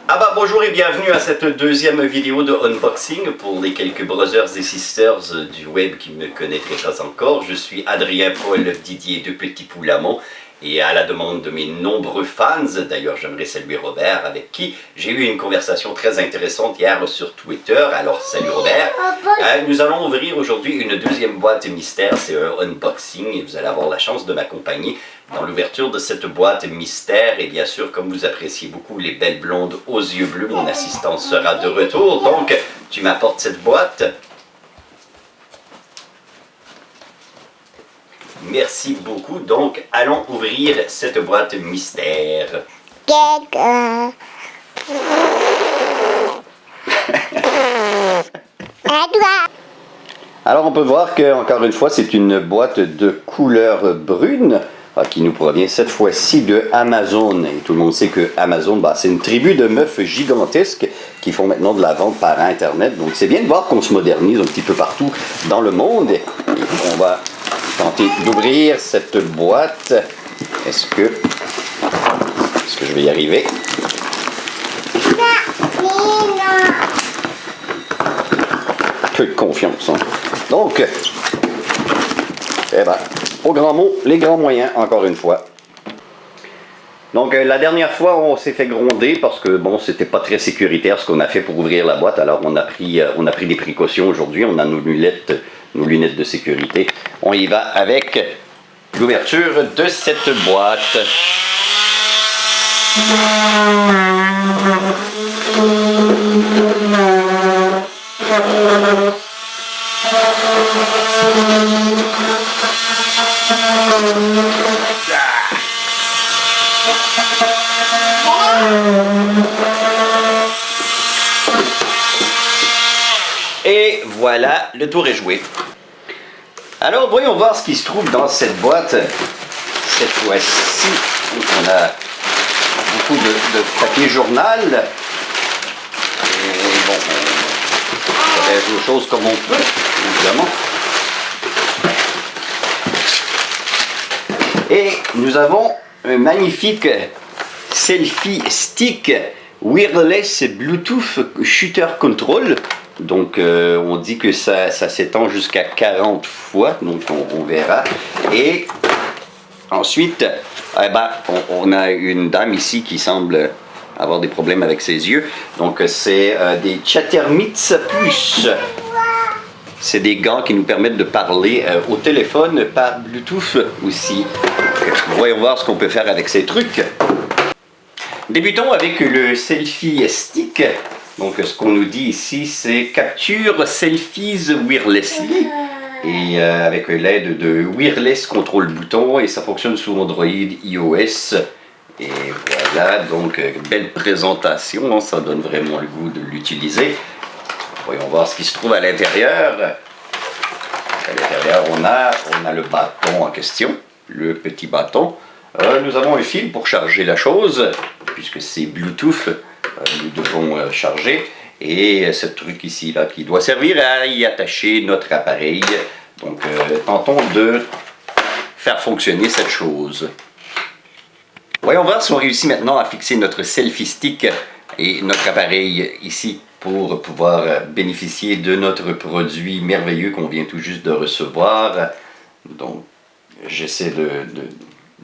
Ah bah bonjour et bienvenue à cette deuxième vidéo de unboxing pour les quelques brothers et sisters du web qui ne me connaîtraient pas encore. Je suis Adrien Paul Didier de Petit Poulamont et à la demande de mes nombreux fans, d'ailleurs j'aimerais saluer Robert avec qui j'ai eu une conversation très intéressante hier sur Twitter. Alors salut Robert. Nous allons ouvrir aujourd'hui une deuxième boîte mystère, c'est un unboxing et vous allez avoir la chance de m'accompagner dans l'ouverture de cette boîte mystère. Et bien sûr, comme vous appréciez beaucoup les belles blondes aux yeux bleus, mon assistante sera de retour. Donc, tu m'apportes cette boîte. Merci beaucoup. Donc, allons ouvrir cette boîte mystère. Alors, on peut voir que, encore une fois, c'est une boîte de couleur brune qui nous provient cette fois-ci de Amazon. Et tout le monde sait que Amazon, c'est une tribu de meufs gigantesques qui font maintenant de la vente par Internet. Donc, c'est bien de voir qu'on se modernise un petit peu partout dans le monde. Et on va tenter d'ouvrir cette boîte. Est-ce que je vais y arriver? Peu de confiance. Hein. Donc, au grand mot, les grands moyens, encore une fois. Donc, la dernière fois, on s'est fait gronder parce que, bon, c'était pas très sécuritaire ce qu'on a fait pour ouvrir la boîte. Alors, on a pris des précautions aujourd'hui. On a nos lunettes de sécurité. On y va avec l'ouverture de cette boîte. Et voilà, le tour est joué. Alors, voyons voir ce qui se trouve dans cette boîte. Cette fois-ci, on a beaucoup de papier journal. Et bon, on fait les choses comme on peut, évidemment. Et nous avons un magnifique selfie stick wireless Bluetooth shooter control. Donc on dit que ça s'étend jusqu'à 40 fois, donc on verra. Et ensuite, on a une dame ici qui semble avoir des problèmes avec ses yeux. Donc c'est des Chattermits Plus. C'est des gants qui nous permettent de parler au téléphone par Bluetooth aussi. Donc, voyons voir ce qu'on peut faire avec ces trucs. Débutons avec le selfie stick. Donc ce qu'on nous dit ici, c'est capture selfies wirelessly. Et avec l'aide de wireless control bouton, et ça fonctionne sous Android, iOS. Et voilà, donc belle présentation, ça donne vraiment le goût de l'utiliser. Voyons voir ce qui se trouve à l'intérieur. À l'intérieur, on a le bâton en question, le petit bâton. Nous avons un fil pour charger la chose, puisque c'est Bluetooth, nous devons charger. Et ce truc ici, là, qui doit servir à y attacher notre appareil. Donc, tentons de faire fonctionner cette chose. Voyons voir si on réussit maintenant à fixer notre selfie stick et notre appareil ici pour pouvoir bénéficier de notre produit merveilleux qu'on vient tout juste de recevoir. Donc, j'essaie de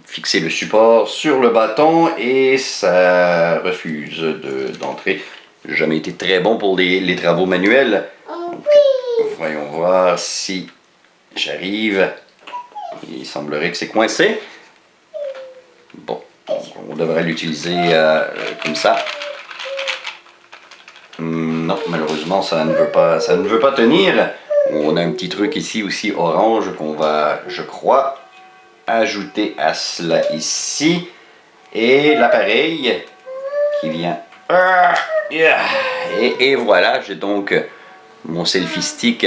fixer le support sur le bâton et ça refuse d'entrer. J'ai jamais été très bon pour les travaux manuels. Donc, voyons voir si j'arrive. Il semblerait que c'est coincé. Bon, on devrait l'utiliser comme ça. Non, malheureusement, ça ne veut pas tenir. On a un petit truc ici aussi orange qu'on va, je crois, ajouter à cela ici. Et l'appareil qui vient. Et voilà, j'ai donc mon selfie stick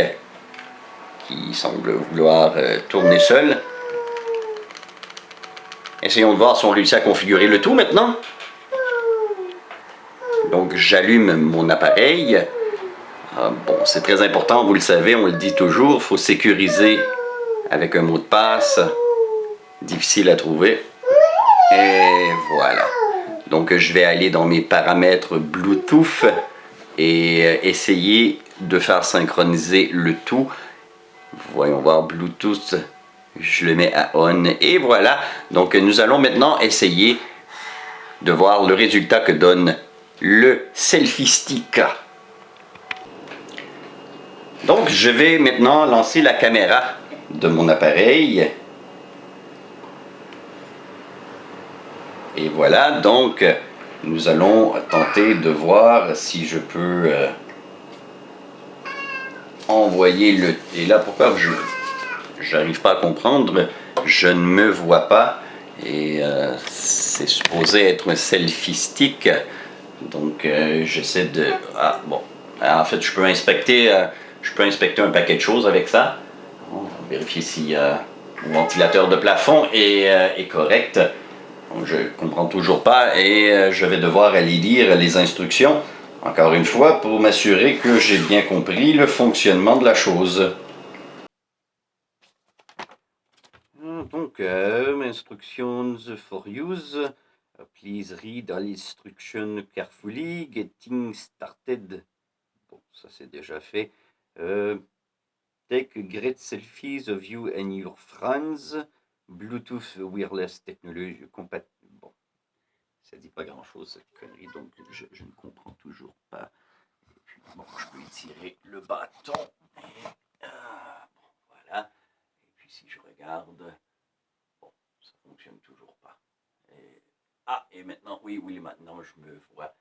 qui semble vouloir tourner seul. Essayons de voir si on réussit à configurer le tout maintenant. Donc j'allume mon appareil. Bon, c'est très important, vous le savez, on le dit toujours, il faut sécuriser avec un mot de passe. Difficile à trouver. Et voilà. Donc je vais aller dans mes paramètres Bluetooth et essayer de faire synchroniser le tout. Voyons voir Bluetooth, je le mets à on et voilà. Donc nous allons maintenant essayer de voir le résultat que donne le Selfie Stick. Donc je vais maintenant lancer la caméra de mon appareil. Et voilà, donc nous allons tenter de voir si je peux envoyer le... Et là, pourquoi j'arrive pas à comprendre, je ne me vois pas. Et c'est supposé être un selfie stick. Donc j'essaie de... Ah bon, en fait je peux inspecter un paquet de choses avec ça. On va vérifier si mon ventilateur de plafond est correct. Je ne comprends toujours pas et je vais devoir aller lire les instructions, encore une fois, pour m'assurer que j'ai bien compris le fonctionnement de la chose. Donc, instructions for use. Please read all instructions carefully. Getting started. Bon, ça c'est déjà fait. Take great selfies of you and your friends. Bluetooth wireless technology compatible. Bon, ça dit pas grand chose cette connerie, donc je ne comprends toujours pas. Et puis bon, je peux étirer le bâton. Et, bon, voilà. Et puis si je regarde, bon, ça fonctionne toujours pas. Et maintenant, oui, maintenant je me vois.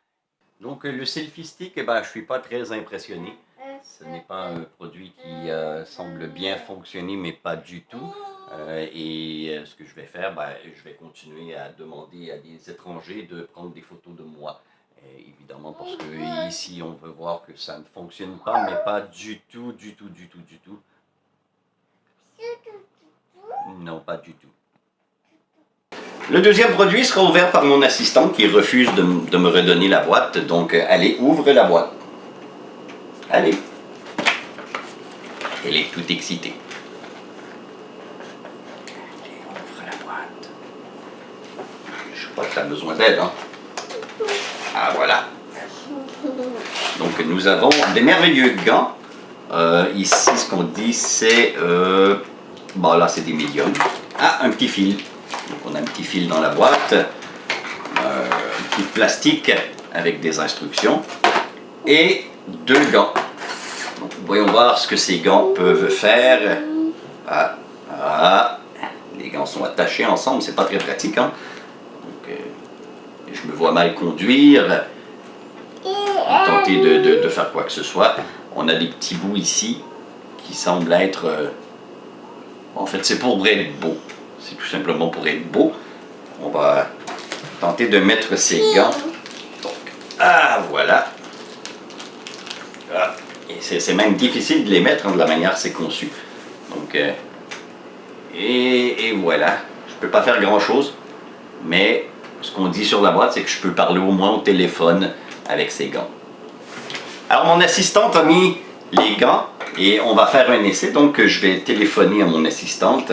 Donc le selfie stick, je ne suis pas très impressionné. Ce n'est pas un produit qui semble bien fonctionner, mais pas du tout. Ce que je vais faire, je vais continuer à demander à des étrangers de prendre des photos de moi. Évidemment, parce que ici, on veut voir que ça ne fonctionne pas, mais pas du tout. Non, pas du tout. Le deuxième produit sera ouvert par mon assistante qui refuse de me redonner la boîte. Donc, allez, ouvre la boîte. Allez. Elle est toute excitée. Allez, ouvre la boîte. Je crois que tu as besoin d'aide, hein? Ah, voilà. Donc, nous avons des merveilleux gants. Ici, ce qu'on dit, c'est... bon, là, c'est des médiums. Ah, un petit fil. Donc, on a un petit fil dans la boîte. Un petit plastique avec des instructions. Et deux gants. Donc, voyons voir ce que ces gants peuvent faire. Les gants sont attachés ensemble, c'est pas très pratique, hein? Donc, je me vois mal conduire, tenter de faire quoi que ce soit. On a des petits bouts ici qui semblent être... en fait, c'est pour être beau. C'est tout simplement pour être beau. On va tenter de mettre ces gants. Donc, voilà. Et c'est même difficile de les mettre, hein, de la manière c'est conçu. Donc, et voilà. Je ne peux pas faire grand chose, mais ce qu'on dit sur la boîte, c'est que je peux parler au moins au téléphone avec ces gants. Alors mon assistante a mis les gants et on va faire un essai, donc je vais téléphoner à mon assistante.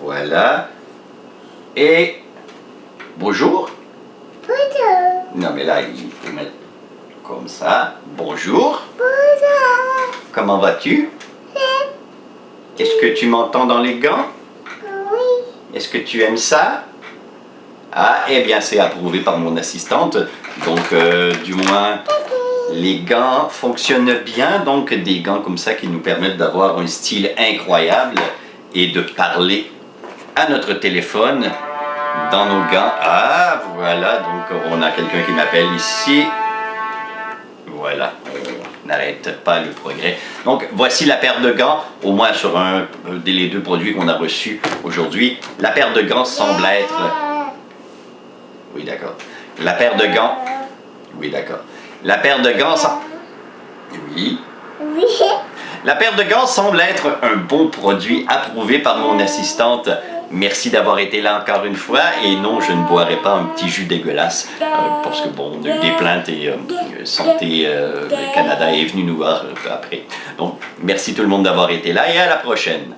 Voilà. Et bonjour. Bonjour. Non mais là, il faut mettre comme ça. Bonjour. Bonjour. Comment vas-tu? Est-ce que tu m'entends dans les gants? Oui. Est-ce que tu aimes ça? Ah, eh bien c'est approuvé par mon assistante. Donc du moins les gants fonctionnent bien. Donc des gants comme ça qui nous permettent d'avoir un style incroyable et de parler à notre téléphone dans nos gants. Ah voilà, donc on a quelqu'un qui m'appelle ici. Voilà, on n'arrête pas le progrès. Donc voici la paire de gants, au moins sur un des deux produits qu'on a reçus aujourd'hui. La paire de gants semble être... Oui, d'accord. La paire de gants... Oui, d'accord. La paire de gants... Oui. Oui. La paire de gants semble être un bon produit approuvé par mon assistante. Merci d'avoir été là encore une fois. Et non, je ne boirai pas un petit jus dégueulasse. Parce que bon, on a eu des plaintes et Santé Canada est venu nous voir après. Donc, merci tout le monde d'avoir été là et à la prochaine.